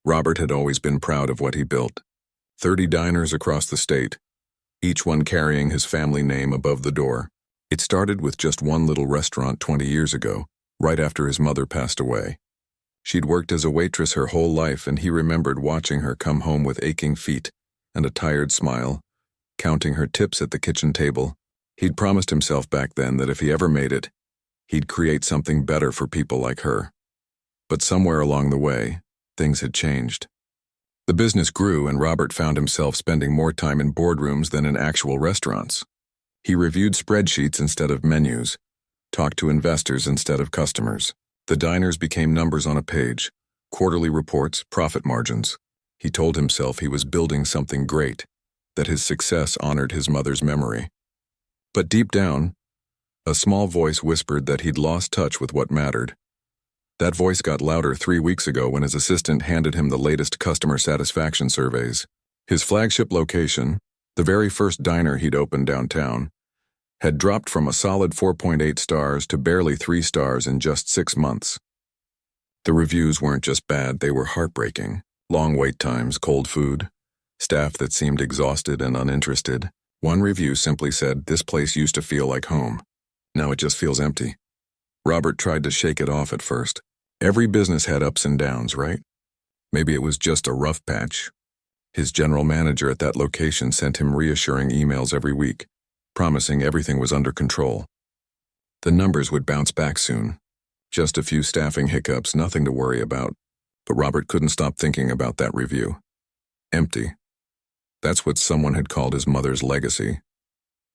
Robert had always been proud of what he built. 30 diners across the state, each one carrying his family name above the door. It started with just one little restaurant 20 years ago, right after his mother passed away. She'd worked as a waitress her whole life, and he remembered watching her come home with aching feet and a tired smile, counting her tips at the kitchen table. He'd promised himself back then that if he ever made it, he'd create something better for people like her. But somewhere along the way, things had changed. The business grew, and Robert found himself spending more time in boardrooms than in actual restaurants. He reviewed spreadsheets instead of menus, talked to investors instead of customers. The diners became numbers on a page, quarterly reports, profit margins. He told himself he was building something great, that his success honored his mother's memory. But deep down, a small voice whispered that he'd lost touch with what mattered. That voice got louder 3 weeks ago when his assistant handed him the latest customer satisfaction surveys. His flagship location, the very first diner he'd opened downtown, had dropped from a solid 4.8 stars to barely 3 stars in just 6 months. The reviews weren't just bad, they were heartbreaking. Long wait times, cold food, staff that seemed exhausted and uninterested. One review simply said, "This place used to feel like home. Now it just feels empty." Robert tried to shake it off at first. Every business had ups and downs, right? Maybe it was just a rough patch. His general manager at that location sent him reassuring emails every week, promising everything was under control. The numbers would bounce back soon. Just a few staffing hiccups, nothing to worry about. But Robert couldn't stop thinking about that review. Empty. That's what someone had called his mother's legacy.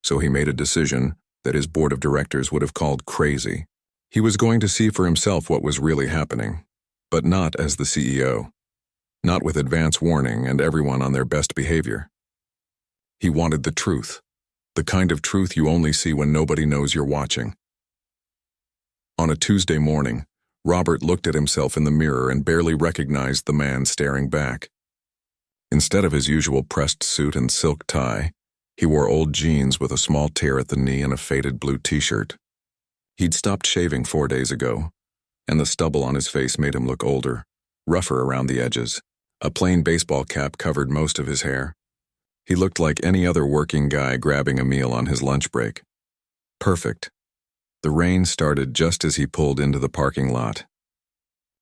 So he made a decision that his board of directors would have called crazy. He was going to see for himself what was really happening, but not as the CEO. Not with advance warning and everyone on their best behavior. He wanted the truth. The kind of truth you only see when nobody knows you're watching. On a Tuesday morning, Robert looked at himself in the mirror and barely recognized the man staring back. Instead of his usual pressed suit and silk tie, he wore old jeans with a small tear at the knee and a faded blue t-shirt. He'd stopped shaving 4 days ago, and the stubble on his face made him look older, rougher around the edges. A plain baseball cap covered most of his hair. He looked like any other working guy grabbing a meal on his lunch break. Perfect. The rain started just as he pulled into the parking lot.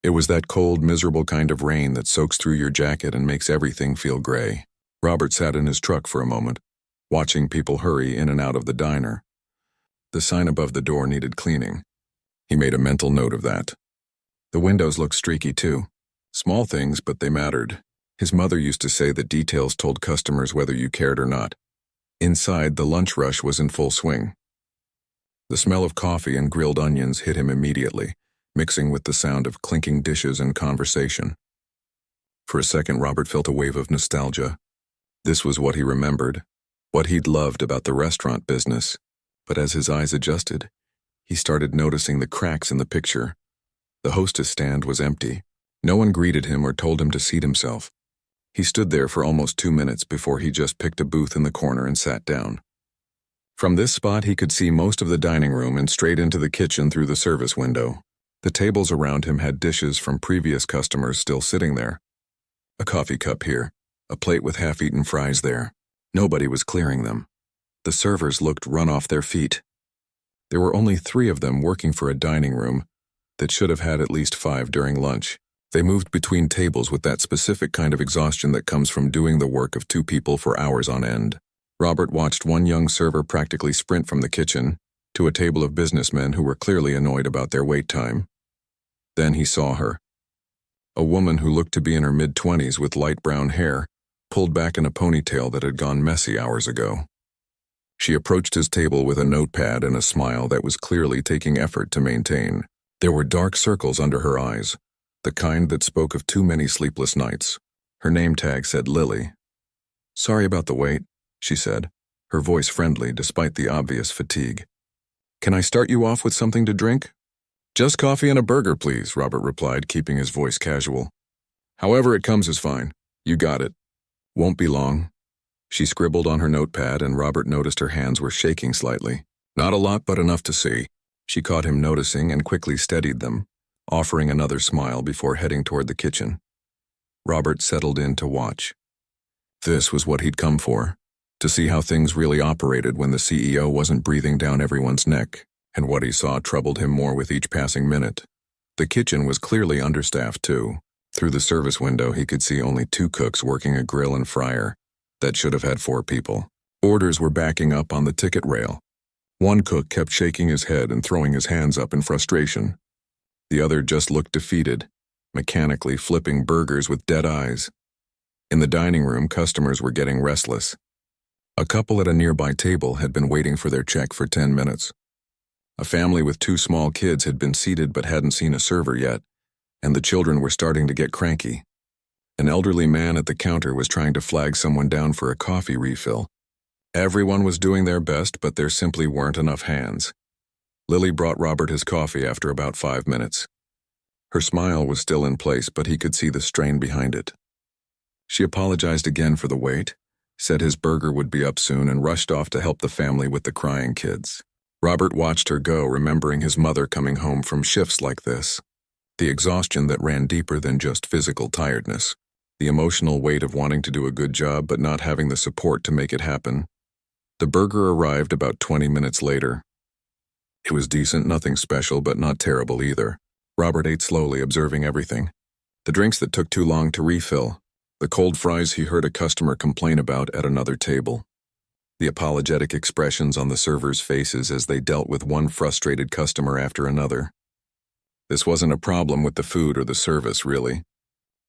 It was that cold, miserable kind of rain that soaks through your jacket and makes everything feel gray. Robert sat in his truck for a moment, watching people hurry in and out of the diner. The sign above the door needed cleaning. He made a mental note of that. The windows looked streaky too. Small things, but they mattered. His mother used to say that details told customers whether you cared or not. Inside, the lunch rush was in full swing. The smell of coffee and grilled onions hit him immediately, mixing with the sound of clinking dishes and conversation. For a second, Robert felt a wave of nostalgia. This was what he remembered, what he'd loved about the restaurant business. But as his eyes adjusted, he started noticing the cracks in the picture. The hostess stand was empty. No one greeted him or told him to seat himself. He stood there for almost 2 minutes before he just picked a booth in the corner and sat down. From this spot, he could see most of the dining room and straight into the kitchen through the service window. The tables around him had dishes from previous customers still sitting there. A coffee cup here, a plate with half-eaten fries there. Nobody was clearing them. The servers looked run off their feet. There were only 3 of them working for a dining room that should have had at least 5 during lunch. They moved between tables with that specific kind of exhaustion that comes from doing the work of 2 people for hours on end. Robert watched one young server practically sprint from the kitchen to a table of businessmen who were clearly annoyed about their wait time. Then he saw her. A woman who looked to be in her mid-20s with light brown hair, pulled back in a ponytail that had gone messy hours ago. She approached his table with a notepad and a smile that was clearly taking effort to maintain. There were dark circles under her eyes, the kind that spoke of too many sleepless nights. Her name tag said Lily. "Sorry about the wait," she said, her voice friendly despite the obvious fatigue. "Can I start you off with something to drink?" "Just coffee and a burger, please," Robert replied, keeping his voice casual. "However it comes is fine. You got it." "Won't be long." She scribbled on her notepad, and Robert noticed her hands were shaking slightly. "Not a lot, but enough to see." She caught him noticing and quickly steadied them, offering another smile before heading toward the kitchen. Robert settled in to watch. This was what he'd come for, to see how things really operated when the CEO wasn't breathing down everyone's neck, and what he saw troubled him more with each passing minute. The kitchen was clearly understaffed too. Through the service window he could see only 2 cooks working a grill and fryer that should have had 4 people. Orders were backing up on the ticket rail. One cook kept shaking his head and throwing his hands up in frustration. The other just looked defeated, mechanically flipping burgers with dead eyes. In the dining room, customers were getting restless. A couple at a nearby table had been waiting for their check for 10 minutes. A family with 2 small kids had been seated but hadn't seen a server yet, and the children were starting to get cranky. An elderly man at the counter was trying to flag someone down for a coffee refill. Everyone was doing their best, but there simply weren't enough hands. Lily brought Robert his coffee after about 5 minutes. Her smile was still in place, but he could see the strain behind it. She apologized again for the wait, said his burger would be up soon, and rushed off to help the family with the crying kids. Robert watched her go, remembering his mother coming home from shifts like this. The exhaustion that ran deeper than just physical tiredness. The emotional weight of wanting to do a good job but not having the support to make it happen. The burger arrived about 20 minutes later. It was decent, nothing special, but not terrible either. Robert ate slowly, observing everything. The drinks that took too long to refill. The cold fries he heard a customer complain about at another table. The apologetic expressions on the servers' faces as they dealt with one frustrated customer after another. This wasn't a problem with the food or the service, really.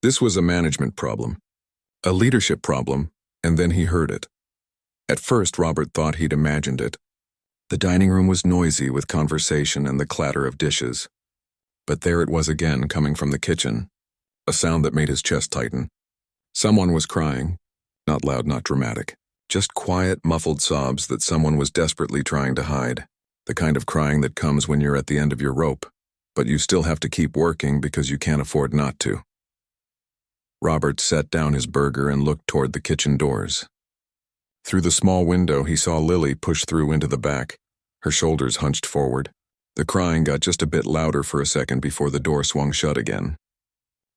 This was a management problem. A leadership problem, and then he heard it. At first, Robert thought he'd imagined it. The dining room was noisy with conversation and the clatter of dishes. But there it was again, coming from the kitchen. A sound that made his chest tighten. Someone was crying. Not loud, not dramatic. Just quiet, muffled sobs that someone was desperately trying to hide. The kind of crying that comes when you're at the end of your rope, but you still have to keep working because you can't afford not to. Robert set down his burger and looked toward the kitchen doors. Through the small window, he saw Lily push through into the back, her shoulders hunched forward. The crying got just a bit louder for a second before the door swung shut again.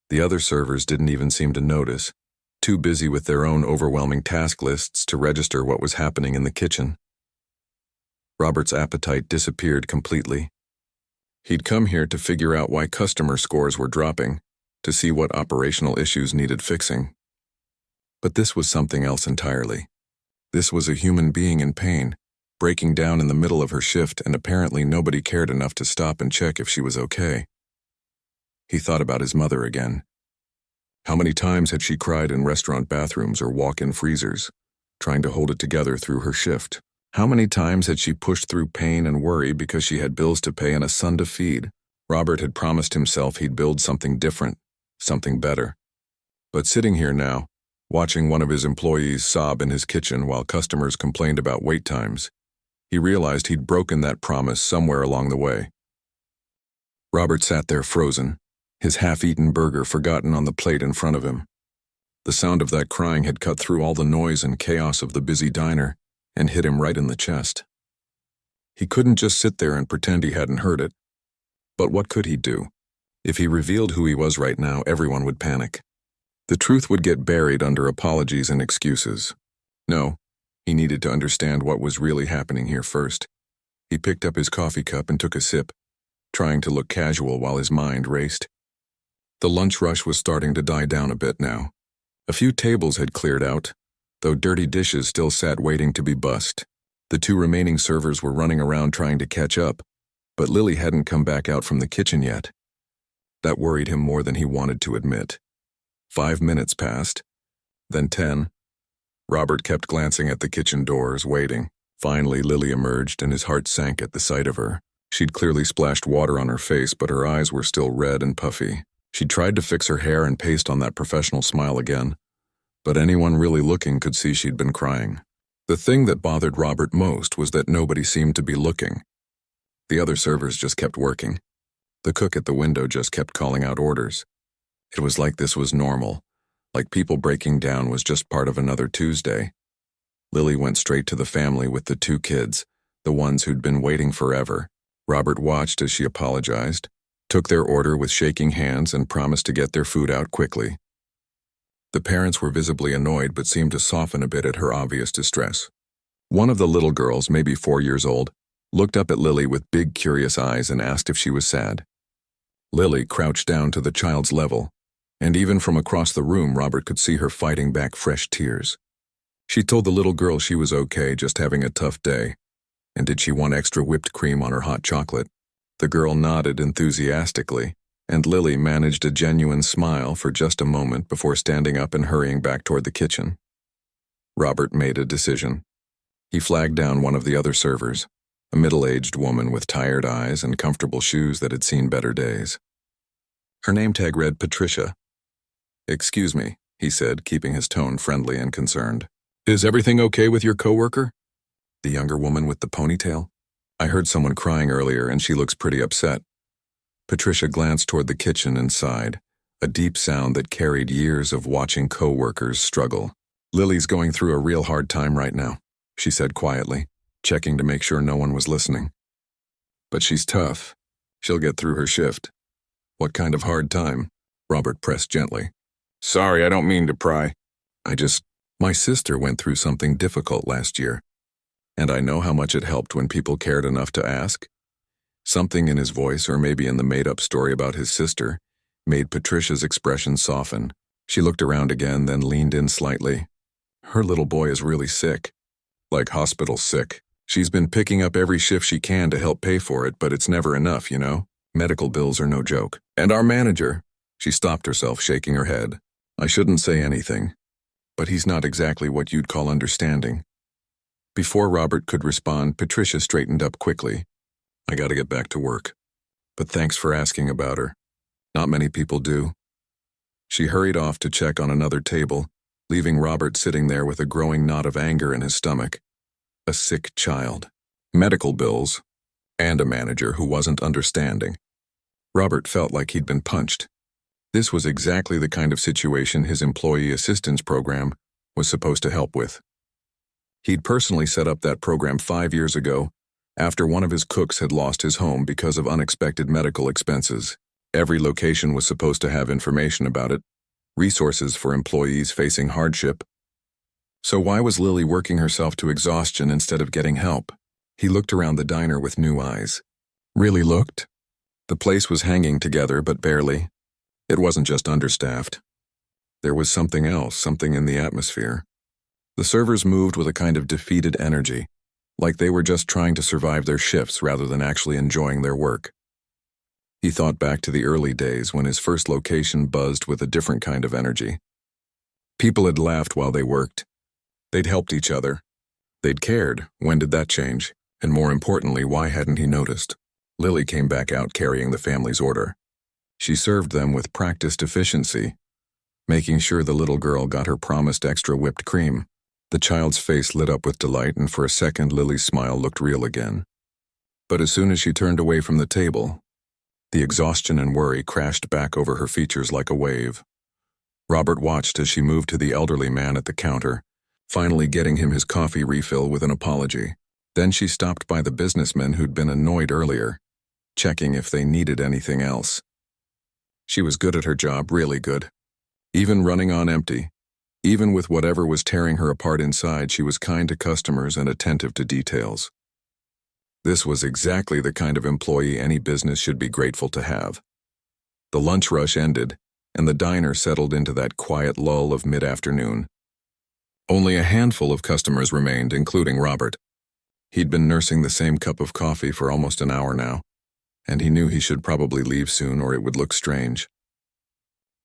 The other servers didn't even seem to notice, too busy with their own overwhelming task lists to register what was happening in the kitchen. Robert's appetite disappeared completely. He'd come here to figure out why customer scores were dropping, to see what operational issues needed fixing. But this was something else entirely. This was a human being in pain, breaking down in the middle of her shift, and apparently nobody cared enough to stop and check if she was okay. He thought about his mother again. How many times had she cried in restaurant bathrooms or walk-in freezers, trying to hold it together through her shift? How many times had she pushed through pain and worry because she had bills to pay and a son to feed? Robert had promised himself he'd build something different, something better. But sitting here now, watching one of his employees sob in his kitchen while customers complained about wait times, he realized he'd broken that promise somewhere along the way. Robert sat there frozen, his half-eaten burger forgotten on the plate in front of him. The sound of that crying had cut through all the noise and chaos of the busy diner and hit him right in the chest. He couldn't just sit there and pretend he hadn't heard it. But what could he do? If he revealed who he was right now, everyone would panic. The truth would get buried under apologies and excuses. No, he needed to understand what was really happening here first. He picked up his coffee cup and took a sip, trying to look casual while his mind raced. The lunch rush was starting to die down a bit now. A few tables had cleared out, though dirty dishes still sat waiting to be bussed. The 2 remaining servers were running around trying to catch up, but Lily hadn't come back out from the kitchen yet. That worried him more than he wanted to admit. 5 minutes passed, then 10. Robert kept glancing at the kitchen doors, waiting. Finally, Lily emerged, and his heart sank at the sight of her. She'd clearly splashed water on her face, but her eyes were still red and puffy. She'd tried to fix her hair and paste on that professional smile again, but anyone really looking could see she'd been crying. The thing that bothered Robert most was that nobody seemed to be looking. The other servers just kept working. The cook at the window just kept calling out orders. It was like this was normal, like people breaking down was just part of another Tuesday. Lily went straight to the family with the 2 kids, the ones who'd been waiting forever. Robert watched as she apologized, took their order with shaking hands, and promised to get their food out quickly. The parents were visibly annoyed but seemed to soften a bit at her obvious distress. One of the little girls, maybe 4 years old, looked up at Lily with big curious eyes and asked if she was sad. Lily crouched down to the child's level, and even from across the room Robert could see her fighting back fresh tears. She told the little girl she was okay, just having a tough day, and did she want extra whipped cream on her hot chocolate? The girl nodded enthusiastically, and Lily managed a genuine smile for just a moment before standing up and hurrying back toward the kitchen. Robert made a decision. He flagged down one of the other servers, a middle-aged woman with tired eyes and comfortable shoes that had seen better days. Her name tag read Patricia. "Excuse me," he said, keeping his tone friendly and concerned. "Is everything okay with your coworker?" "The younger woman with the ponytail? I heard someone crying earlier and she looks pretty upset." Patricia glanced toward the kitchen and sighed, a deep sound that carried years of watching coworkers struggle. "Lily's going through a real hard time right now," she said quietly, checking to make sure no one was listening. "But she's tough. She'll get through her shift." "What kind of hard time?" Robert pressed gently. "Sorry, I don't mean to pry. My sister went through something difficult last year, and I know how much it helped when people cared enough to ask." Something in his voice, or maybe in the made-up story about his sister, made Patricia's expression soften. She looked around again, then leaned in slightly. "Her little boy is really sick. Like hospital sick. She's been picking up every shift she can to help pay for it, but it's never enough, you know? Medical bills are no joke. And our manager—" She stopped herself, shaking her head. "I shouldn't say anything, but he's not exactly what you'd call understanding." Before Robert could respond, Patricia straightened up quickly. "I gotta get back to work. But thanks for asking about her. Not many people do." She hurried off to check on another table, leaving Robert sitting there with a growing knot of anger in his stomach. A sick child, medical bills, and a manager who wasn't understanding. Robert felt like he'd been punched. This was exactly the kind of situation his employee assistance program was supposed to help with. He'd personally set up that program 5 years ago, after one of his cooks had lost his home because of unexpected medical expenses. Every location was supposed to have information about it, resources for employees facing hardship. So why was Lily working herself to exhaustion instead of getting help? He looked around the diner with new eyes. Really looked. The place was hanging together, but barely. It wasn't just understaffed. There was something else, something in the atmosphere. The servers moved with a kind of defeated energy, like they were just trying to survive their shifts rather than actually enjoying their work. He thought back to the early days when his first location buzzed with a different kind of energy. People had laughed while they worked. They'd helped each other. They'd cared. When did that change? And more importantly, why hadn't he noticed? Lily came back out carrying the family's order. She served them with practiced efficiency, making sure the little girl got her promised extra whipped cream. The child's face lit up with delight, and for a second Lily's smile looked real again. But as soon as she turned away from the table, the exhaustion and worry crashed back over her features like a wave. Robert watched as she moved to the elderly man at the counter, finally getting him his coffee refill with an apology. Then she stopped by the businessmen who'd been annoyed earlier, checking if they needed anything else. She was good at her job, really good. Even running on empty. Even with whatever was tearing her apart inside, she was kind to customers and attentive to details. This was exactly the kind of employee any business should be grateful to have. The lunch rush ended, and the diner settled into that quiet lull of mid-afternoon. Only a handful of customers remained, including Robert. He'd been nursing the same cup of coffee for almost an hour now, and he knew he should probably leave soon or it would look strange.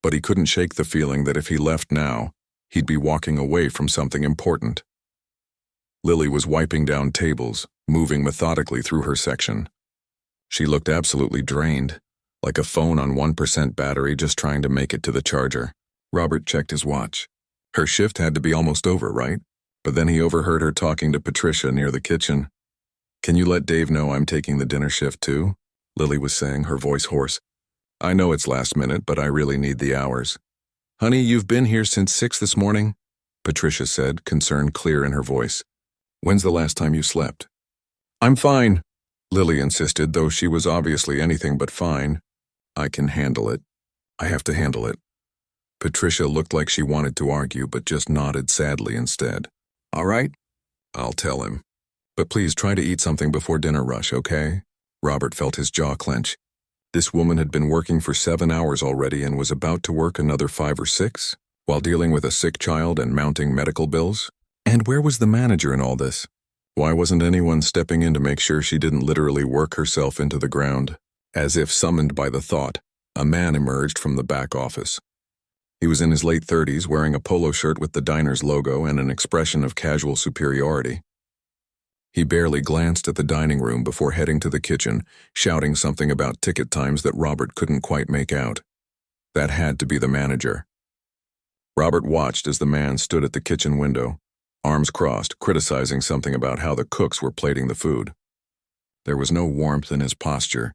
But he couldn't shake the feeling that if he left now, he'd be walking away from something important. Lily was wiping down tables, moving methodically through her section. She looked absolutely drained, like a phone on 1% battery just trying to make it to the charger. Robert checked his watch. Her shift had to be almost over, right? But then he overheard her talking to Patricia near the kitchen. "Can you let Dave know I'm taking the dinner shift too?" Lily was saying, her voice hoarse. "I know it's last minute, but I really need the hours." "Honey, you've been here since 6 this morning?" Patricia said, concern clear in her voice. "When's the last time you slept?" "I'm fine," Lily insisted, though she was obviously anything but fine. "I can handle it. I have to handle it." Patricia looked like she wanted to argue but just nodded sadly instead. All right, I'll tell him. But please try to eat something before dinner rush, okay? Robert felt his jaw clench. This woman had been working for 7 hours already and was about to work another 5 or 6, while dealing with a sick child and mounting medical bills. And where was the manager in all this? Why wasn't anyone stepping in to make sure she didn't literally work herself into the ground? As if summoned by the thought, a man emerged from the back office. He was in his late 30s, wearing a polo shirt with the diner's logo and an expression of casual superiority. He barely glanced at the dining room before heading to the kitchen, shouting something about ticket times that Robert couldn't quite make out. That had to be the manager. Robert watched as the man stood at the kitchen window, arms crossed, criticizing something about how the cooks were plating the food. There was no warmth in his posture,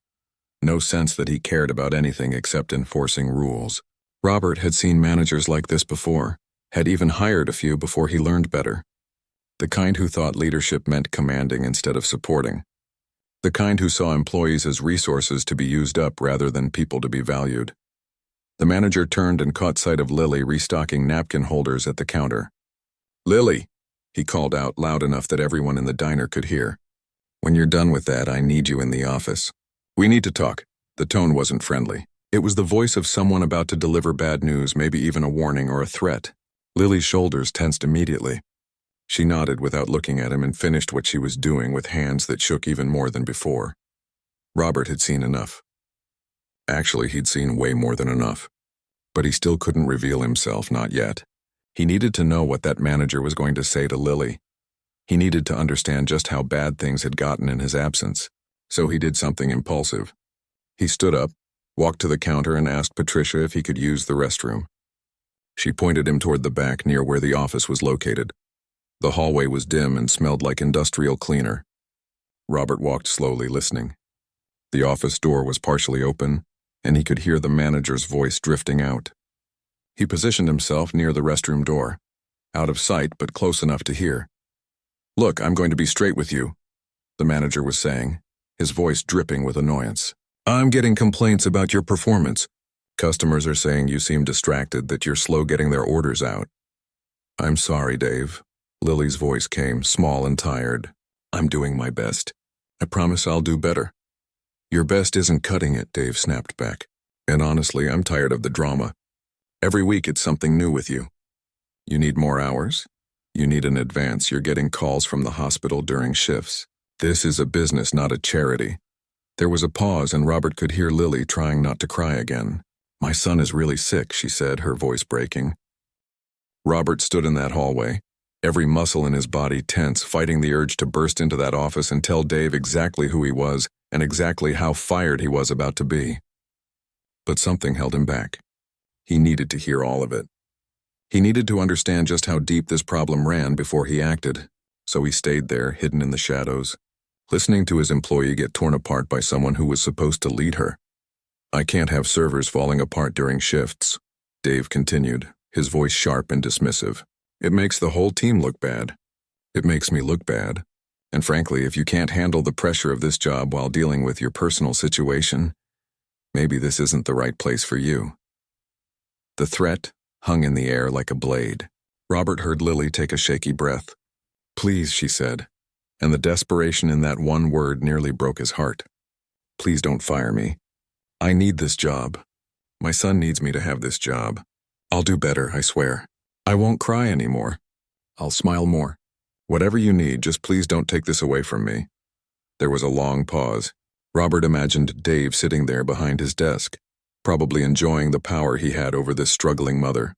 no sense that he cared about anything except enforcing rules. Robert had seen managers like this before, had even hired a few before he learned better. The kind who thought leadership meant commanding instead of supporting. The kind who saw employees as resources to be used up rather than people to be valued. The manager turned and caught sight of Lily restocking napkin holders at the counter. "Lily," he called out loud enough that everyone in the diner could hear. "When you're done with that, I need you in the office. We need to talk." The tone wasn't friendly. It was the voice of someone about to deliver bad news, maybe even a warning or a threat. Lily's shoulders tensed immediately. She nodded without looking at him and finished what she was doing with hands that shook even more than before. Robert had seen enough. Actually, he'd seen way more than enough. But he still couldn't reveal himself, not yet. He needed to know what that manager was going to say to Lily. He needed to understand just how bad things had gotten in his absence. So he did something impulsive. He stood up, walked to the counter and asked Patricia if he could use the restroom. She pointed him toward the back near where the office was located. The hallway was dim and smelled like industrial cleaner. Robert walked slowly, listening. The office door was partially open, and he could hear the manager's voice drifting out. He positioned himself near the restroom door, out of sight but close enough to hear. "Look, I'm going to be straight with you," the manager was saying, his voice dripping with annoyance. "I'm getting complaints about your performance. Customers are saying you seem distracted, that you're slow getting their orders out." "I'm sorry, Dave." Lily's voice came, small and tired. "I'm doing my best. I promise I'll do better." "Your best isn't cutting it," Dave snapped back. "And honestly, I'm tired of the drama. Every week it's something new with you. You need more hours? You need an advance. You're getting calls from the hospital during shifts. This is a business, not a charity." There was a pause and Robert could hear Lily trying not to cry again. "My son is really sick," she said, her voice breaking. Robert stood in that hallway, every muscle in his body tense, fighting the urge to burst into that office and tell Dave exactly who he was and exactly how fired he was about to be. But something held him back. He needed to hear all of it. He needed to understand just how deep this problem ran before he acted, so he stayed there, hidden in the shadows, listening to his employee get torn apart by someone who was supposed to lead her. "I can't have servers falling apart during shifts," Dave continued, his voice sharp and dismissive. "It makes the whole team look bad. It makes me look bad. And frankly, if you can't handle the pressure of this job while dealing with your personal situation, maybe this isn't the right place for you." The threat hung in the air like a blade. Robert heard Lily take a shaky breath. "Please," she said, and the desperation in that one word nearly broke his heart. "Please don't fire me. I need this job. My son needs me to have this job. I'll do better, I swear. I won't cry anymore. I'll smile more. Whatever you need, just please don't take this away from me." There was a long pause. Robert imagined Dave sitting there behind his desk, probably enjoying the power he had over this struggling mother.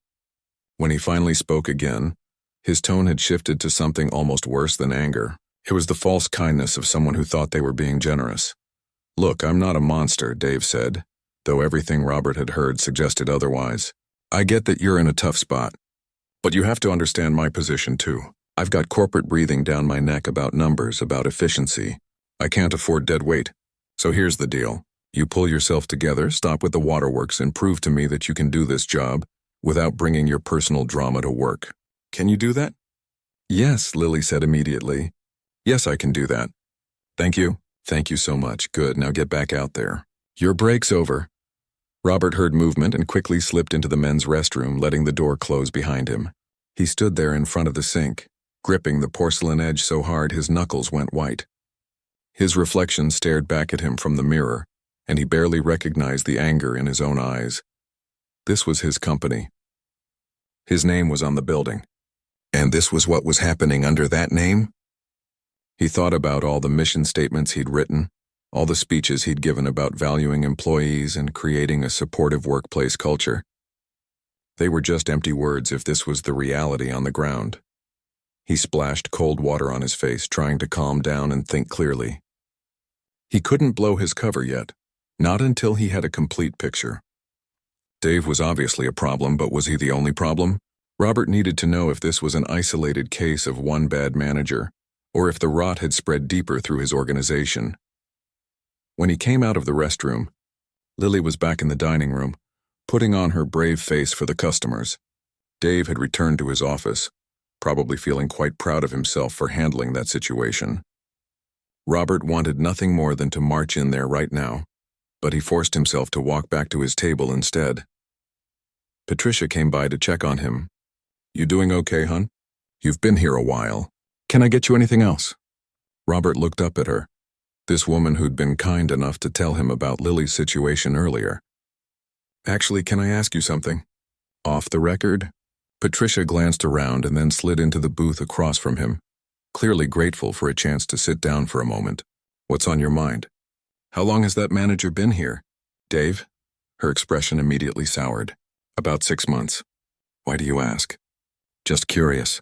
When he finally spoke again, his tone had shifted to something almost worse than anger. It was the false kindness of someone who thought they were being generous. "Look, I'm not a monster," Dave said, though everything Robert had heard suggested otherwise. "I get that you're in a tough spot. But you have to understand my position too. I've got corporate breathing down my neck about numbers, about efficiency. I can't afford dead weight. So here's the deal. You pull yourself together, stop with the waterworks, and prove to me that you can do this job without bringing your personal drama to work. Can you do that?" "Yes," Lily said immediately. "Yes, I can do that." "Thank you. Thank you so much. Good, now get back out there. Your break's over." Robert heard movement and quickly slipped into the men's restroom, letting the door close behind him. He stood there in front of the sink, gripping the porcelain edge so hard his knuckles went white. His reflection stared back at him from the mirror, and he barely recognized the anger in his own eyes. This was his company. His name was on the building. And this was what was happening under that name? He thought about all the mission statements he'd written, all the speeches he'd given about valuing employees and creating a supportive workplace culture. They were just empty words if this was the reality on the ground. He splashed cold water on his face, trying to calm down and think clearly. He couldn't blow his cover yet, not until he had a complete picture. Dave was obviously a problem, but was he the only problem? Robert needed to know if this was an isolated case of one bad manager, or if the rot had spread deeper through his organization. When he came out of the restroom, Lily was back in the dining room, putting on her brave face for the customers. Dave had returned to his office, probably feeling quite proud of himself for handling that situation. Robert wanted nothing more than to march in there right now, but he forced himself to walk back to his table instead. Patricia came by to check on him. "You doing okay, hon? You've been here a while. Can I get you anything else?" Robert looked up at her, this woman who'd been kind enough to tell him about Lily's situation earlier. "Actually, can I ask you something? Off the record?" Patricia glanced around and then slid into the booth across from him, clearly grateful for a chance to sit down for a moment. "What's on your mind?" "How long has that manager been here?" "Dave?" Her expression immediately soured. "About 6 months." "Why do you ask?" "Just curious.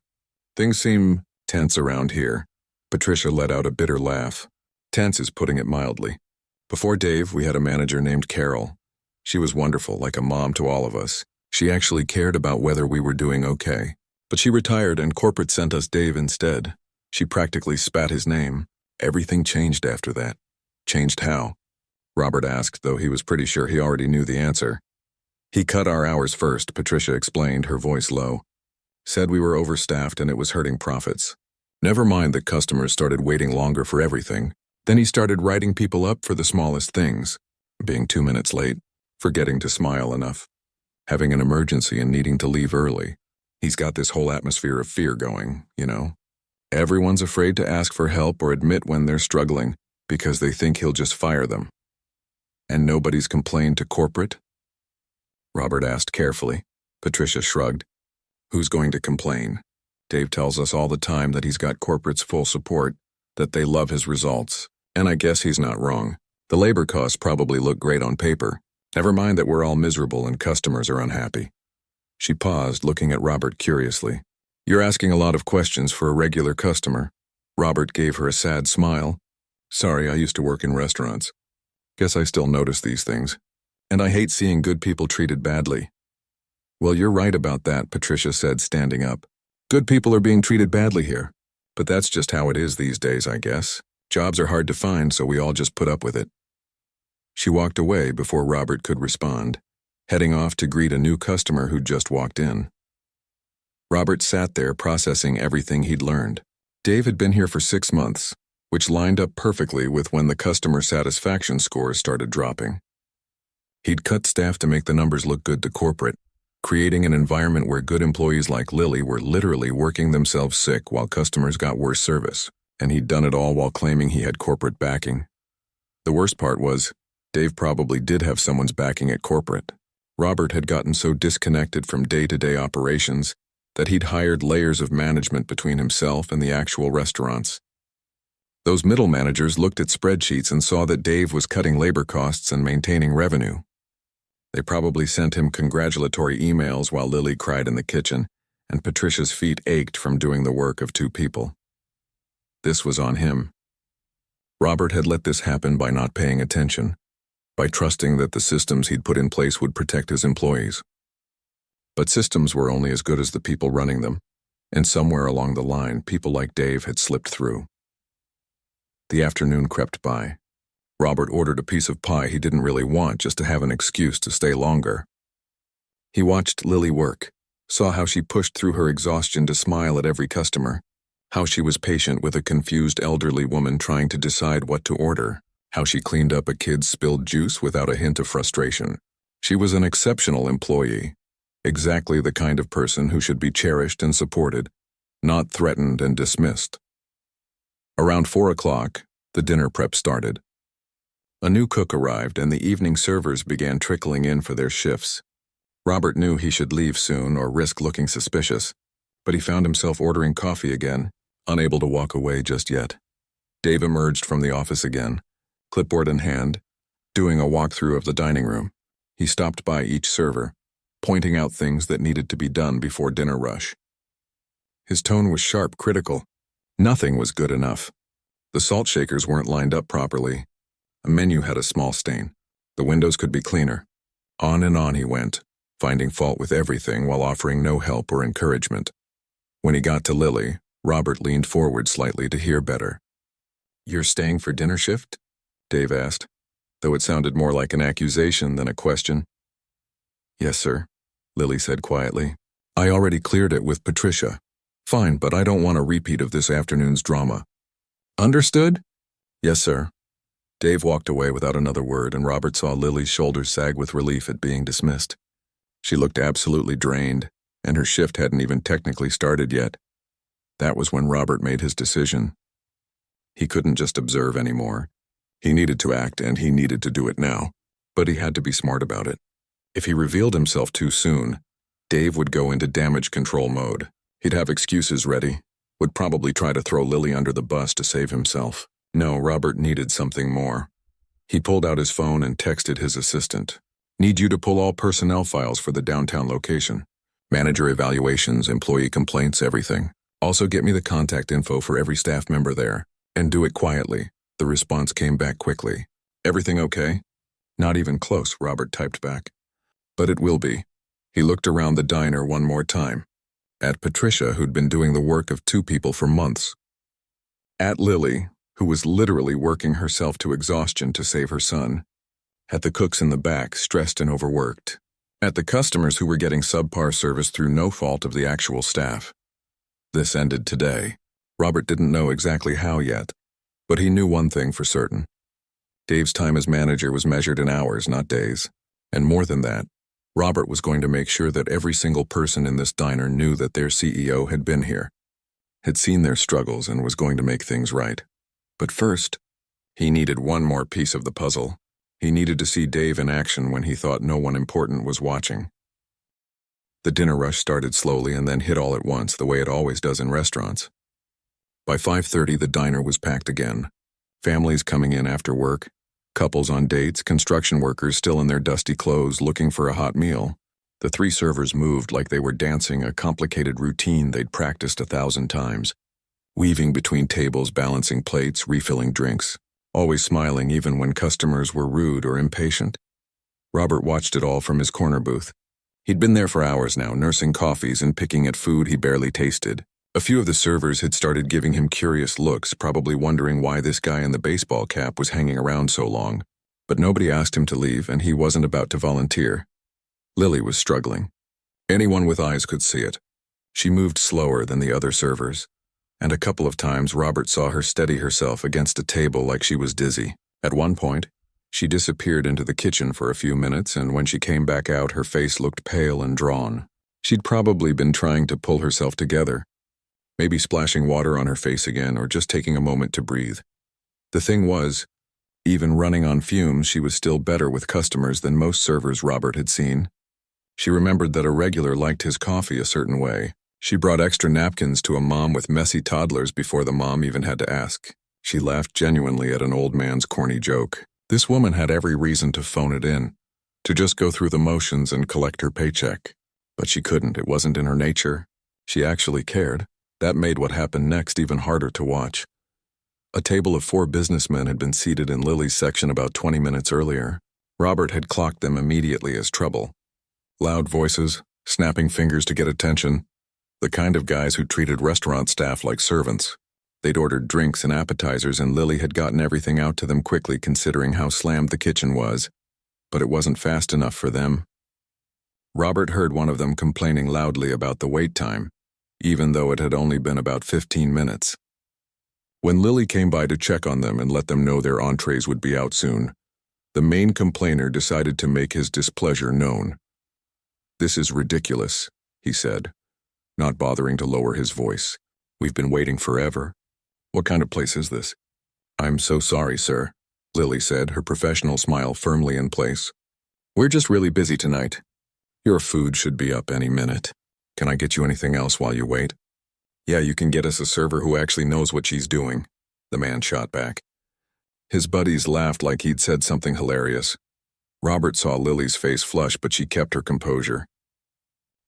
Things seem tense around here." Patricia let out a bitter laugh. "Tense is putting it mildly. Before Dave, we had a manager named Carol. She was wonderful, like a mom to all of us. She actually cared about whether we were doing okay. But she retired and corporate sent us Dave instead. She practically spat his name. Everything changed after that." "Changed how?" Robert asked, though he was pretty sure he already knew the answer. "He cut our hours first," Patricia explained, her voice low. "Said we were overstaffed and it was hurting profits. Never mind that customers started waiting longer for everything. Then he started writing people up for the smallest things. Being 2 minutes late, forgetting to smile enough, having an emergency and needing to leave early. He's got this whole atmosphere of fear going, you know. Everyone's afraid to ask for help or admit when they're struggling because they think he'll just fire them. And nobody's complained to corporate?" Robert asked carefully. Patricia shrugged. "Who's going to complain? Dave tells us all the time that he's got corporate's full support, that they love his results. And I guess he's not wrong. The labor costs probably look great on paper. Never mind that we're all miserable and customers are unhappy." She paused, looking at Robert curiously. "You're asking a lot of questions for a regular customer." Robert gave her a sad smile. "Sorry, I used to work in restaurants. Guess I still notice these things. And I hate seeing good people treated badly." "Well, you're right about that," Patricia said, standing up. "Good people are being treated badly here. But that's just how it is these days, I guess. Jobs are hard to find, so we all just put up with it." She walked away before Robert could respond, heading off to greet a new customer who'd just walked in. Robert sat there processing everything he'd learned. Dave had been here for 6 months, which lined up perfectly with when the customer satisfaction scores started dropping. He'd cut staff to make the numbers look good to corporate, creating an environment where good employees like Lily were literally working themselves sick while customers got worse service, and he'd done it all while claiming he had corporate backing. The worst part was, Dave probably did have someone's backing at corporate. Robert had gotten so disconnected from day-to-day operations that he'd hired layers of management between himself and the actual restaurants. Those middle managers looked at spreadsheets and saw that Dave was cutting labor costs and maintaining revenue. They probably sent him congratulatory emails while Lily cried in the kitchen, and Patricia's feet ached from doing the work of 2 people. This was on him. Robert had let this happen by not paying attention, by trusting that the systems he'd put in place would protect his employees. But systems were only as good as the people running them, and somewhere along the line, people like Dave had slipped through. The afternoon crept by. Robert ordered a piece of pie he didn't really want just to have an excuse to stay longer. He watched Lily work, saw how she pushed through her exhaustion to smile at every customer, how she was patient with a confused elderly woman trying to decide what to order, how she cleaned up a kid's spilled juice without a hint of frustration. She was an exceptional employee, exactly the kind of person who should be cherished and supported, not threatened and dismissed. Around 4 o'clock, the dinner prep started. A new cook arrived and the evening servers began trickling in for their shifts. Robert knew he should leave soon or risk looking suspicious, but he found himself ordering coffee again, unable to walk away just yet. Dave emerged from the office again, clipboard in hand, doing a walkthrough of the dining room. He stopped by each server, pointing out things that needed to be done before dinner rush. His tone was sharp, critical. Nothing was good enough. The salt shakers weren't lined up properly. A menu had a small stain. The windows could be cleaner. On and on he went, finding fault with everything while offering no help or encouragement. When he got to Lily, Robert leaned forward slightly to hear better. "You're staying for dinner shift?" Dave asked, though it sounded more like an accusation than a question. "Yes, sir," Lily said quietly. "I already cleared it with Patricia. Fine, but I don't want a repeat of this afternoon's drama." "Understood?" "Yes, sir." Dave walked away without another word, and Robert saw Lily's shoulders sag with relief at being dismissed. She looked absolutely drained, and her shift hadn't even technically started yet. That was when Robert made his decision. He couldn't just observe anymore. He needed to act, and he needed to do it now. But he had to be smart about it. If he revealed himself too soon, Dave would go into damage control mode. He'd have excuses ready, would probably try to throw Lily under the bus to save himself. No, Robert needed something more. He pulled out his phone and texted his assistant. "Need you to pull all personnel files for the downtown location. Manager evaluations, employee complaints, everything. Also get me the contact info for every staff member there. And do it quietly." The response came back quickly. "Everything okay?" "Not even close," Robert typed back. "But it will be." He looked around the diner one more time. At Patricia, who'd been doing the work of 2 people for months. At Lily, who was literally working herself to exhaustion to save her son. At the cooks in the back, stressed and overworked. At the customers who were getting subpar service through no fault of the actual staff. This ended today. Robert didn't know exactly how yet, but he knew one thing for certain. Dave's time as manager was measured in hours, not days. And more than that, Robert was going to make sure that every single person in this diner knew that their CEO had been here, had seen their struggles, and was going to make things right. But first, he needed one more piece of the puzzle. He needed to see Dave in action when he thought no one important was watching. The dinner rush started slowly and then hit all at once, the way it always does in restaurants. By 5:30, the diner was packed again. Families coming in after work, couples on dates, construction workers still in their dusty clothes looking for a hot meal. The 3 servers moved like they were dancing a complicated routine they'd practiced 1,000 times, weaving between tables, balancing plates, refilling drinks, always smiling even when customers were rude or impatient. Robert watched it all from his corner booth. He'd been there for hours now, nursing coffees and picking at food he barely tasted. A few of the servers had started giving him curious looks, probably wondering why this guy in the baseball cap was hanging around so long. But nobody asked him to leave, and he wasn't about to volunteer. Lily was struggling. Anyone with eyes could see it. She moved slower than the other servers, and a couple of times Robert saw her steady herself against a table like she was dizzy. At one point, she disappeared into the kitchen for a few minutes, and when she came back out, her face looked pale and drawn. She'd probably been trying to pull herself together, maybe splashing water on her face again or just taking a moment to breathe. The thing was, even running on fumes, she was still better with customers than most servers Robert had seen. She remembered that a regular liked his coffee a certain way. She brought extra napkins to a mom with messy toddlers before the mom even had to ask. She laughed genuinely at an old man's corny joke. This woman had every reason to phone it in, to just go through the motions and collect her paycheck. But she couldn't. It wasn't in her nature. She actually cared. That made what happened next even harder to watch. A table of 4 businessmen had been seated in Lily's section about 20 minutes earlier. Robert had clocked them immediately as trouble. Loud voices, snapping fingers to get attention. The kind of guys who treated restaurant staff like servants. They'd ordered drinks and appetizers, and Lily had gotten everything out to them quickly considering how slammed the kitchen was. But it wasn't fast enough for them. Robert heard one of them complaining loudly about the wait time, even though it had only been about 15 minutes. When Lily came by to check on them and let them know their entrees would be out soon, The main complainer decided to make his displeasure known. "This is ridiculous," he said, not bothering to lower his voice. "We've been waiting forever. What kind of place is this?" "I'm so sorry, sir," Lily said, her professional smile firmly in place. "We're just really busy tonight. Your food should be up any minute. Can I get you anything else while you wait?" "Yeah, you can get us a server who actually knows what she's doing," the man shot back. His buddies laughed like he'd said something hilarious. Robert saw Lily's face flush, but she kept her composure.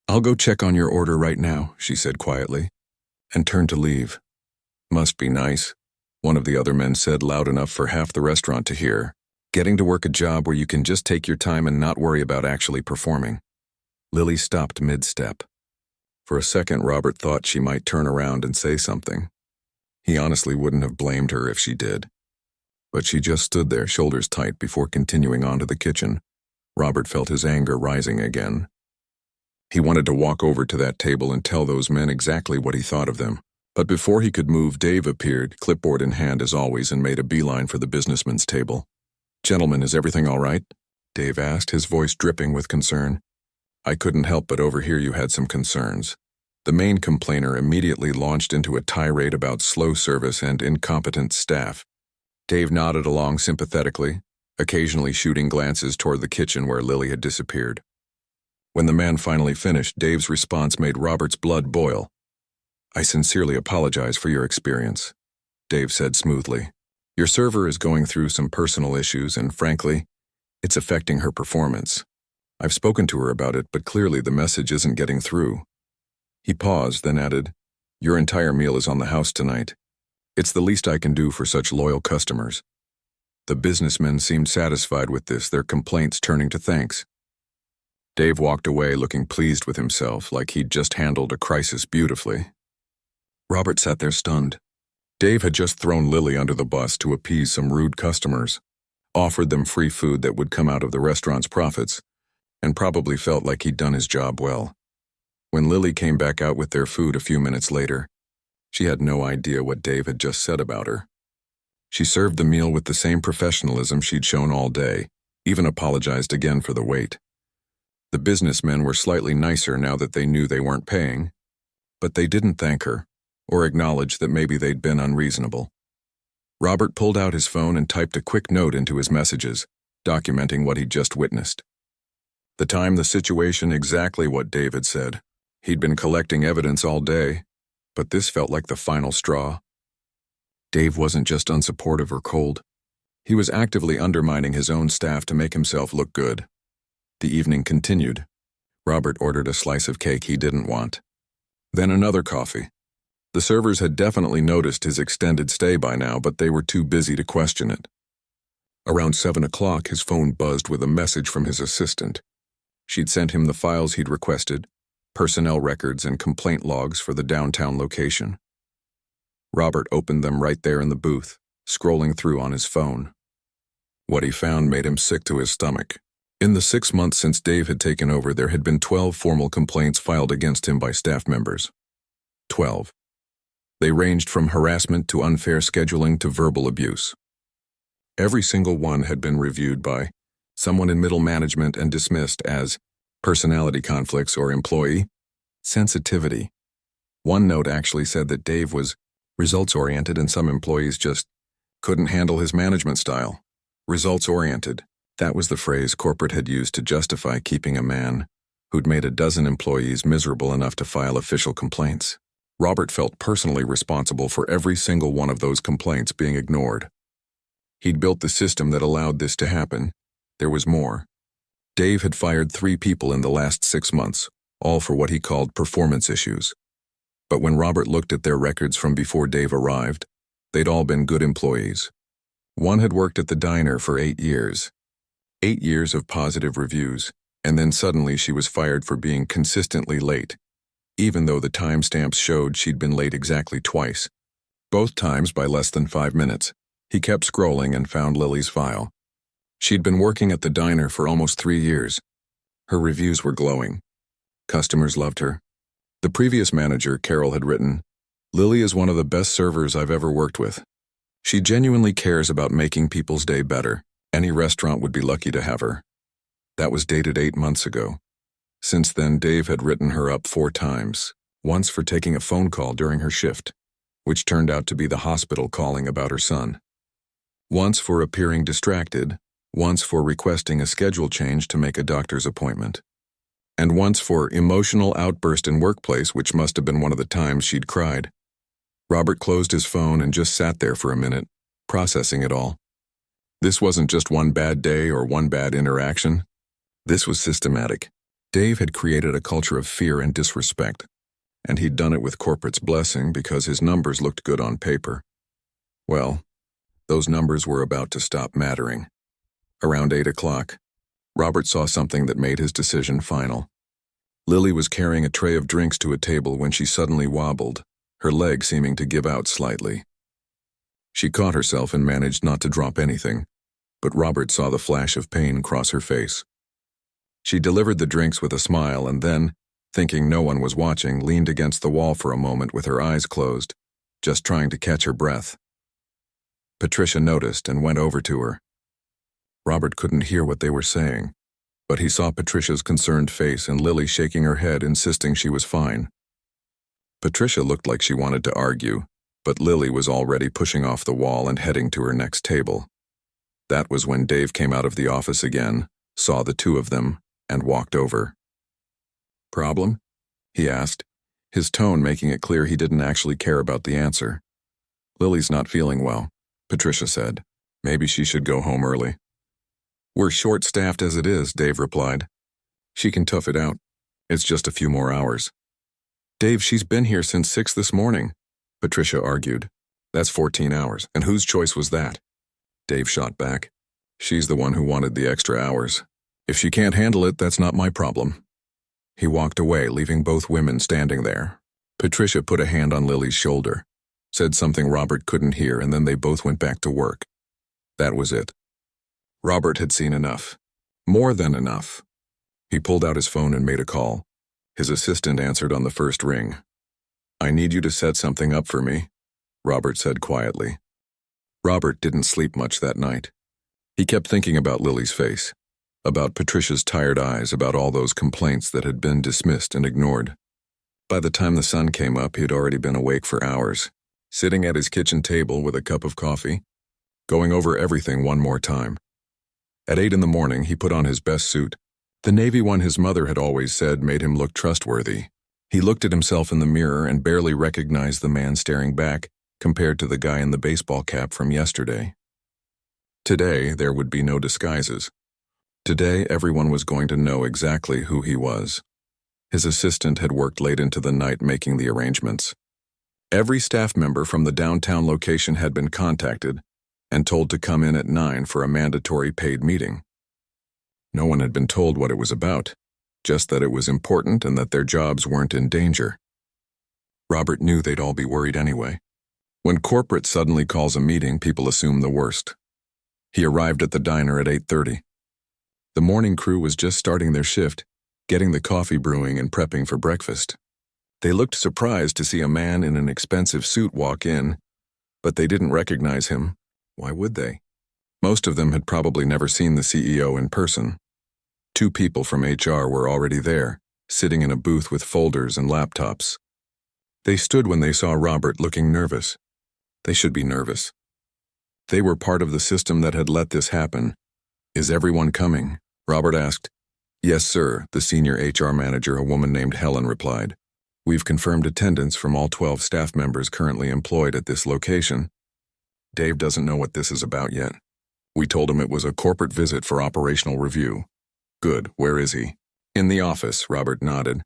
"I'll go check on your order right now," she said quietly, and turned to leave. "Must be nice," one of the other men said loud enough for half the restaurant to hear. "Getting to work a job where you can just take your time and not worry about actually performing." Lily stopped mid-step. For a second, Robert thought she might turn around and say something. He honestly wouldn't have blamed her if she did. But she just stood there, shoulders tight, before continuing on to the kitchen. Robert felt his anger rising again. He wanted to walk over to that table and tell those men exactly what he thought of them. But before he could move, Dave appeared, clipboard in hand as always, and made a beeline for the businessman's table. "Gentlemen, is everything all right?" Dave asked, his voice dripping with concern. "I couldn't help but overhear you had some concerns." The main complainer immediately launched into a tirade about slow service and incompetent staff. Dave nodded along sympathetically, occasionally shooting glances toward the kitchen where Lily had disappeared. When the man finally finished, Dave's response made Robert's blood boil. "I sincerely apologize for your experience," Dave said smoothly. "Your server is going through some personal issues, and frankly, it's affecting her performance. I've spoken to her about it, but clearly the message isn't getting through." He paused, then added, "Your entire meal is on the house tonight. It's the least I can do for such loyal customers." The businessmen seemed satisfied with this, their complaints turning to thanks. Dave walked away looking pleased with himself, like he'd just handled a crisis beautifully. Robert sat there stunned. Dave had just thrown Lily under the bus to appease some rude customers, offered them free food that would come out of the restaurant's profits, and probably felt like he'd done his job well. When Lily came back out with their food a few minutes later, she had no idea what Dave had just said about her. She served the meal with the same professionalism she'd shown all day, even apologized again for the wait. The businessmen were slightly nicer now that they knew they weren't paying, but they didn't thank her or acknowledge that maybe they'd been unreasonable. Robert pulled out his phone and typed a quick note into his messages, documenting what he'd just witnessed. The time, the situation, exactly what Dave had said. He'd been collecting evidence all day, but this felt like the final straw. Dave wasn't just unsupportive or cold. He was actively undermining his own staff to make himself look good. The evening continued. Robert ordered a slice of cake he didn't want. Then another coffee. The servers had definitely noticed his extended stay by now, but they were too busy to question it. Around 7 o'clock, his phone buzzed with a message from his assistant. She'd sent him the files he'd requested, personnel records and complaint logs for the downtown location. Robert opened them right there in the booth, scrolling through on his phone. What he found made him sick to his stomach. In the 6 months since Dave had taken over, there had been 12 formal complaints filed against him by staff members. 12. They ranged from harassment to unfair scheduling to verbal abuse. Every single one had been reviewed by someone in middle management and dismissed as personality conflicts or employee sensitivity. One note actually said that Dave was results-oriented and some employees just couldn't handle his management style. Results-oriented. That was the phrase corporate had used to justify keeping a man who'd made a dozen employees miserable enough to file official complaints. Robert felt personally responsible for every single one of those complaints being ignored. He'd built the system that allowed this to happen. There was more. Dave had fired 3 people in the last 6 months, all for what he called performance issues. But when Robert looked at their records from before Dave arrived, they'd all been good employees. One had worked at the diner for 8 years. 8 years of positive reviews, and then suddenly she was fired for being consistently late, even though the timestamps showed she'd been late exactly twice, both times by less than 5 minutes. He kept scrolling and found Lily's file. She'd been working at the diner for almost 3 years. Her reviews were glowing. Customers loved her. The previous manager, Carol, had written, "Lily is one of the best servers I've ever worked with. She genuinely cares about making people's day better." Any restaurant would be lucky to have her. That was dated 8 months ago. Since then, Dave had written her up 4 times, once for taking a phone call during her shift, which turned out to be the hospital calling about her son. Once for appearing distracted, once for requesting a schedule change to make a doctor's appointment, and once for emotional outburst in workplace, which must have been one of the times she'd cried. Robert closed his phone and just sat there for a minute, processing it all. This wasn't just one bad day or one bad interaction. This was systematic. Dave had created a culture of fear and disrespect, and he'd done it with corporate's blessing because his numbers looked good on paper. Well, those numbers were about to stop mattering. Around 8 o'clock, Robert saw something that made his decision final. Lily was carrying a tray of drinks to a table when she suddenly wobbled, her leg seeming to give out slightly. She caught herself and managed not to drop anything, but Robert saw the flash of pain cross her face. She delivered the drinks with a smile and then, thinking no one was watching, leaned against the wall for a moment with her eyes closed, just trying to catch her breath. Patricia noticed and went over to her. Robert couldn't hear what they were saying, but he saw Patricia's concerned face and Lily shaking her head, insisting she was fine. Patricia looked like she wanted to argue, but Lily was already pushing off the wall and heading to her next table. That was when Dave came out of the office again, saw the two of them, and walked over. "Problem?" he asked, his tone making it clear he didn't actually care about the answer. "Lily's not feeling well," Patricia said. "Maybe she should go home early." "We're short-staffed as it is," Dave replied. "She can tough it out. It's just a few more hours." "Dave, she's been here since 6 this morning," Patricia argued. "That's 14 hours, and whose choice was that?" Dave shot back. "She's the one who wanted the extra hours. If she can't handle it, that's not my problem." He walked away, leaving both women standing there. Patricia put a hand on Lily's shoulder, said something Robert couldn't hear, and then they both went back to work. That was it. Robert had seen enough. More than enough. He pulled out his phone and made a call. His assistant answered on the first ring. "I need you to set something up for me," Robert said quietly. Robert didn't sleep much that night. He kept thinking about Lily's face, about Patricia's tired eyes, about all those complaints that had been dismissed and ignored. By the time the sun came up, he had already been awake for hours, sitting at his kitchen table with a cup of coffee, going over everything one more time. At 8 in the morning, he put on his best suit, the navy one his mother had always said made him look trustworthy. He looked at himself in the mirror and barely recognized the man staring back compared to the guy in the baseball cap from yesterday. Today, there would be no disguises. Today, everyone was going to know exactly who he was. His assistant had worked late into the night making the arrangements. Every staff member from the downtown location had been contacted and told to come in at 9 for a mandatory paid meeting. No one had been told what it was about, just that it was important and that their jobs weren't in danger. Robert knew they'd all be worried anyway. When corporate suddenly calls a meeting, people assume the worst. He arrived at the diner at 8:30. The morning crew was just starting their shift, getting the coffee brewing and prepping for breakfast. They looked surprised to see a man in an expensive suit walk in, but they didn't recognize him. Why would they? Most of them had probably never seen the CEO in person. 2 people from HR were already there, sitting in a booth with folders and laptops. They stood when they saw Robert, looking nervous. They should be nervous. They were part of the system that had let this happen. "Is everyone coming?" Robert asked. "Yes, sir," the senior HR manager, a woman named Helen, replied. "We've confirmed attendance from all 12 staff members currently employed at this location. Dave doesn't know what this is about yet. We told him it was a corporate visit for operational review." "Good. Where is he?" "In the office," Robert nodded.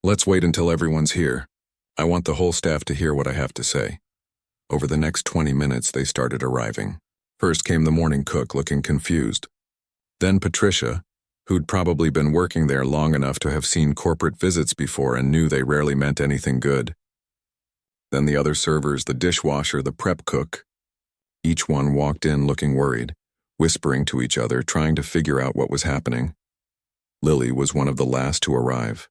"Let's wait until everyone's here. I want the whole staff to hear what I have to say." Over the next 20 minutes, they started arriving. First came the morning cook, looking confused. Then Patricia, who'd probably been working there long enough to have seen corporate visits before and knew they rarely meant anything good. Then the other servers, the dishwasher, the prep cook. Each one walked in looking worried, whispering to each other, trying to figure out what was happening. Lily was one of the last to arrive.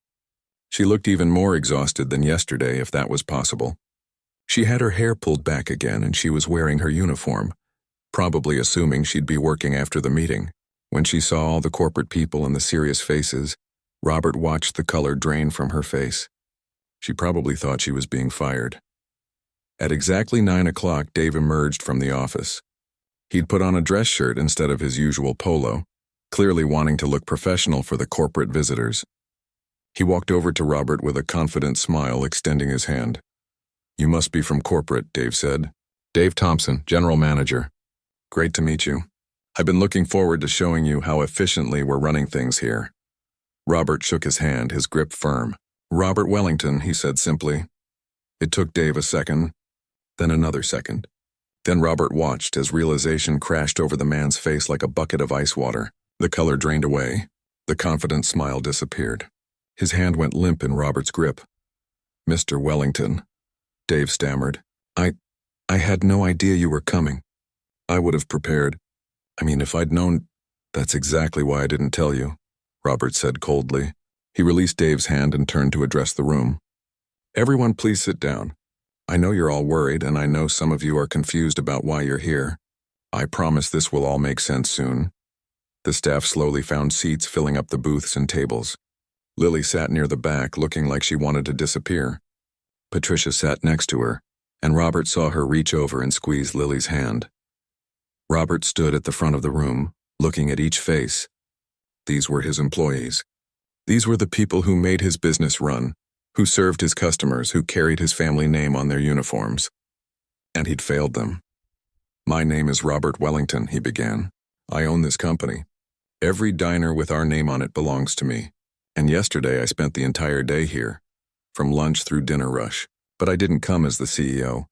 She looked even more exhausted than yesterday, if that was possible. She had her hair pulled back again and she was wearing her uniform, probably assuming she'd be working after the meeting. When she saw all the corporate people and the serious faces, Robert watched the color drain from her face. She probably thought she was being fired. At exactly 9 o'clock, Dave emerged from the office. He'd put on a dress shirt instead of his usual polo, clearly wanting to look professional for the corporate visitors. He walked over to Robert with a confident smile, extending his hand. "You must be from corporate," Dave said. "Dave Thompson, General Manager. Great to meet you. I've been looking forward to showing you how efficiently we're running things here." Robert shook his hand, his grip firm. "Robert Wellington," he said simply. It took Dave a second, then another second. Then Robert watched as realization crashed over the man's face like a bucket of ice water. The color drained away. The confident smile disappeared. His hand went limp in Robert's grip. "Mr. Wellington," Dave stammered. I had no idea you were coming. I would have prepared. If I'd known..." "That's exactly why I didn't tell you," Robert said coldly. He released Dave's hand and turned to address the room. "Everyone, please sit down. I know you're all worried, and I know some of you are confused about why you're here. I promise this will all make sense soon." The staff slowly found seats, filling up the booths and tables. Lily sat near the back, looking like she wanted to disappear. Patricia sat next to her, and Robert saw her reach over and squeeze Lily's hand. Robert stood at the front of the room, looking at each face. These were his employees. These were the people who made his business run, who served his customers, who carried his family name on their uniforms. And he'd failed them. "My name is Robert Wellington," he began. "I own this company. Every diner with our name on it belongs to me. And yesterday I spent the entire day here, from lunch through dinner rush. But I didn't come as the CEO.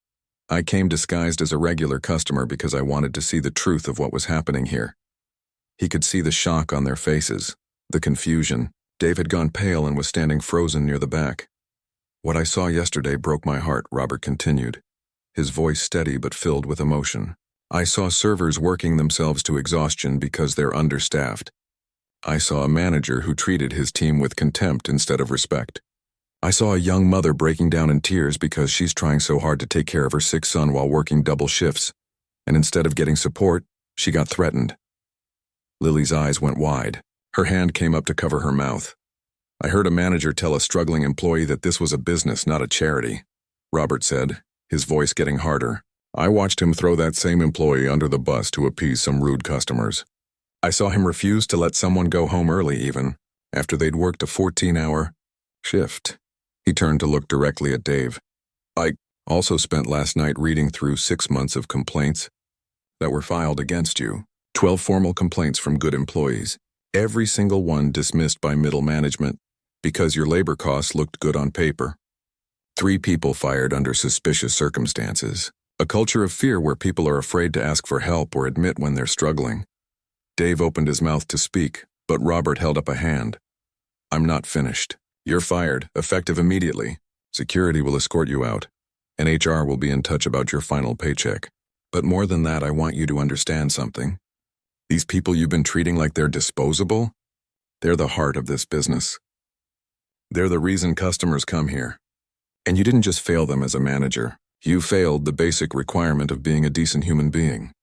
I came disguised as a regular customer because I wanted to see the truth of what was happening here." He could see the shock on their faces, the confusion. Dave had gone pale and was standing frozen near the back. "What I saw yesterday broke my heart," Robert continued, his voice steady but filled with emotion. "I saw servers working themselves to exhaustion because they're understaffed. I saw a manager who treated his team with contempt instead of respect. I saw a young mother breaking down in tears because she's trying so hard to take care of her sick son while working double shifts, and instead of getting support, she got threatened." Lily's eyes went wide. Her hand came up to cover her mouth. "I heard a manager tell a struggling employee that this was a business, not a charity," Robert said, his voice getting harder. "I watched him throw that same employee under the bus to appease some rude customers. I saw him refuse to let someone go home early even, after they'd worked a 14-hour shift." He turned to look directly at Dave. "I also spent last night reading through 6 months of complaints that were filed against you. 12 formal complaints from good employees. Every single one dismissed by middle management because your labor costs looked good on paper. 3 people fired under suspicious circumstances. A culture of fear where people are afraid to ask for help or admit when they're struggling." Dave opened his mouth to speak, but Robert held up a hand. "I'm not finished. You're fired, effective immediately. Security will escort you out, and HR will be in touch about your final paycheck. But more than that, I want you to understand something. These people you've been treating like they're disposable, they're the heart of this business. They're the reason customers come here. And you didn't just fail them as a manager. You failed the basic requirement of being a decent human being."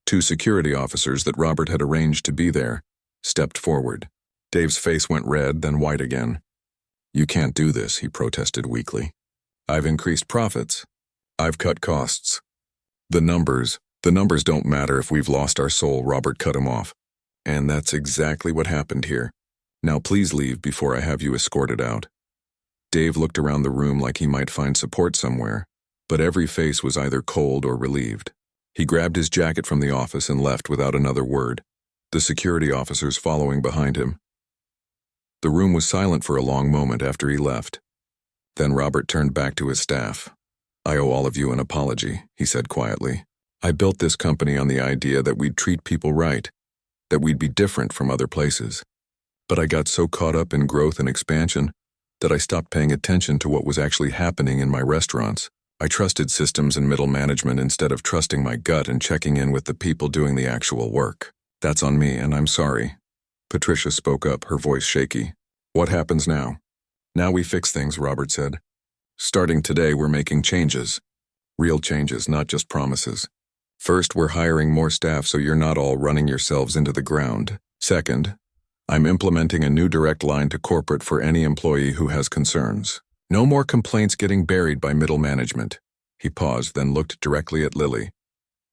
2 security officers that Robert had arranged to be there stepped forward. Dave's face went red, then white again. "You can't do this," he protested weakly. "I've increased profits. I've cut costs. The numbers don't matter if we've lost our soul," Robert cut him off. "And that's exactly what happened here. Now please leave before I have you escorted out." Dave looked around the room like he might find support somewhere, but every face was either cold or relieved. He grabbed his jacket from the office and left without another word, the security officers following behind him. The room was silent for a long moment after he left. Then Robert turned back to his staff. "I owe all of you an apology," he said quietly. "I built this company on the idea that we'd treat people right, that we'd be different from other places. But I got so caught up in growth and expansion that I stopped paying attention to what was actually happening in my restaurants. I trusted systems and middle management instead of trusting my gut and checking in with the people doing the actual work. That's on me, and I'm sorry." Patricia spoke up, her voice shaky. "What happens now?" "Now we fix things," Robert said. "Starting today, we're making changes. Real changes, not just promises. First, we're hiring more staff so you're not all running yourselves into the ground. Second, I'm implementing a new direct line to corporate for any employee who has concerns. No more complaints getting buried by middle management. He paused, then looked directly at Lily.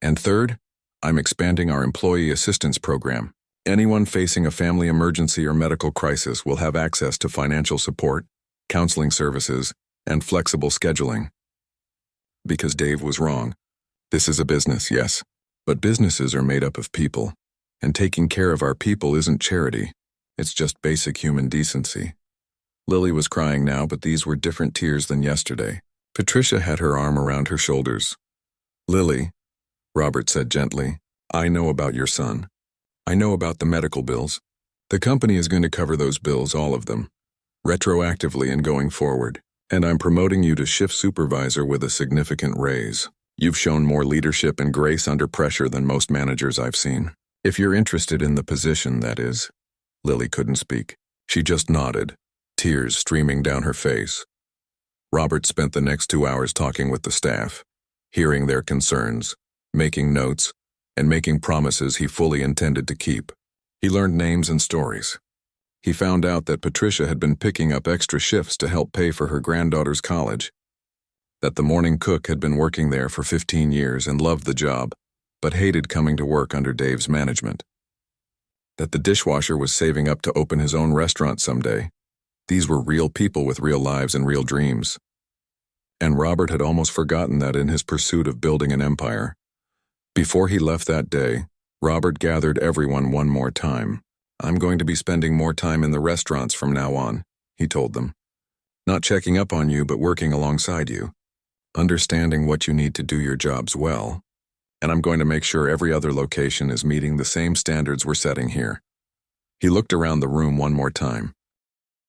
And third, I'm expanding our employee assistance program. Anyone facing a family emergency or medical crisis will have access to financial support, counseling services, and flexible scheduling. Because Dave was wrong. This is a business, yes, but businesses are made up of people, and taking care of our people isn't charity. It's just basic human decency. Lily was crying now, but these were different tears than yesterday. Patricia had her arm around her shoulders. Lily, Robert said gently, I know about your son. I know about the medical bills. The company is going to cover those bills, all of them, retroactively and going forward. And I'm promoting you to shift supervisor with a significant raise. You've shown more leadership and grace under pressure than most managers I've seen. If you're interested in the position, that is. Lily couldn't speak. She just nodded, tears streaming down her face. Robert spent the next 2 hours talking with the staff, hearing their concerns, making notes, and making promises he fully intended to keep. He learned names and stories. He found out that Patricia had been picking up extra shifts to help pay for her granddaughter's college, that the morning cook had been working there for 15 years and loved the job, but hated coming to work under Dave's management, that the dishwasher was saving up to open his own restaurant someday. These were real people with real lives and real dreams. And Robert had almost forgotten that in his pursuit of building an empire. Before he left that day, Robert gathered everyone one more time. I'm going to be spending more time in the restaurants from now on, he told them. Not checking up on you, but working alongside you, understanding what you need to do your jobs well. And I'm going to make sure every other location is meeting the same standards we're setting here. He looked around the room one more time.